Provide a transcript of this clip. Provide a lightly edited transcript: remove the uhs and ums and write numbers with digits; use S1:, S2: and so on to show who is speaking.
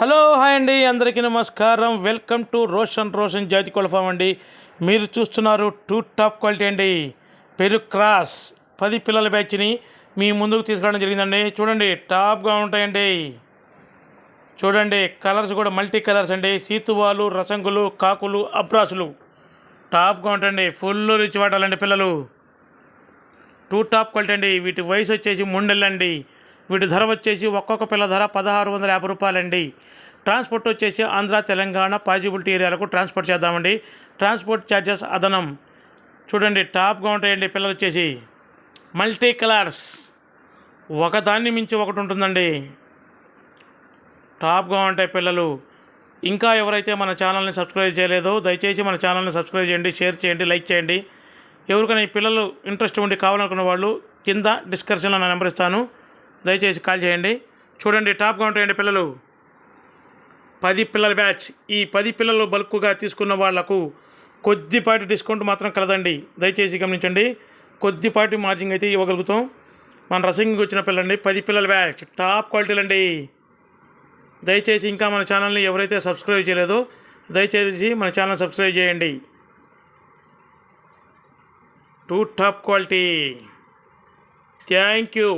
S1: Hello hi అండి, అందరికీ నమస్కారం. వెల్కమ్ టు రోషన్ జాతి కోళ్ళ ఫామ్ అండి. మీరు చూస్తున్నారు టాప్ క్వాలిటీ అండి. పెరుగు క్రాస్ 10 పిల్లల బ్యాచ్ని మీ ముందుకు తీసుకురావడం జరిగిందండి. చూడండి, టాప్గా ఉంటాయండి. చూడండి, కలర్స్ కూడా మల్టీ కలర్స్ అండి. సీతువాలు, రసంగులు, కాకులు, అబ్రాసులు టాప్గా ఉంటాయండి. ఫుల్ రిచ్ వాటాలండి పిల్లలు. టాప్ క్వాలిటీ అండి. వీటి వయసు వచ్చేసి 3 నెలలండి. వీటి ధర వచ్చేసి ఒక్కొక్క పిల్ల ధర 1650 రూపాయలండి. ట్రాన్స్పోర్ట్ వచ్చేసి ఆంధ్ర, తెలంగాణ పాజిబిలిటీ ఏరియాలకు ట్రాన్స్పోర్ట్ చేద్దామండి. ట్రాన్స్పోర్ట్ ఛార్జెస్ అదనం. చూడండి, టాప్గా ఉంటాయండి పిల్లలు వచ్చేసి. మల్టీ కలర్స్, ఒకదాన్ని మించి ఒకటి ఉంటుందండి. టాప్గా ఉంటాయి పిల్లలు. ఇంకా ఎవరైతే మన ఛానల్ని సబ్స్క్రైబ్ చేయలేదో దయచేసి మన ఛానల్ని సబ్స్క్రైబ్ చేయండి, షేర్ చేయండి, లైక్ చేయండి. ఎవరికైనా ఈ పిల్లలు ఇంట్రెస్ట్ ఉండి కావాలనుకున్న వాళ్ళు కింద డిస్క్రిప్షన్లో నా నెంబర్ ఇస్తాను, దయచేసి కాల్ చేయండి. చూడండి, టాప్గా ఉంటాయండి పిల్లలు. 10 పిల్లల బ్యాచ్. ఈ 10 పిల్లలు బల్క్గా తీసుకున్న వాళ్లకు కొద్దిపాటి డిస్కౌంట్ మాత్రం కలదండి. దయచేసి గమనించండి. కొద్దిపాటి మార్జింగ్ అయితే ఇవ్వగలుగుతాం. మన రసింగ్కి వచ్చిన పిల్లండి. 10 పిల్లల బ్యాచ్, టాప్ క్వాలిటీలు అండి. దయచేసి ఇంకా మన ఛానల్ని ఎవరైతే సబ్స్క్రైబ్ చేయలేదో దయచేసి మన ఛానల్ సబ్స్క్రైబ్ చేయండి. Top quality. Thank you.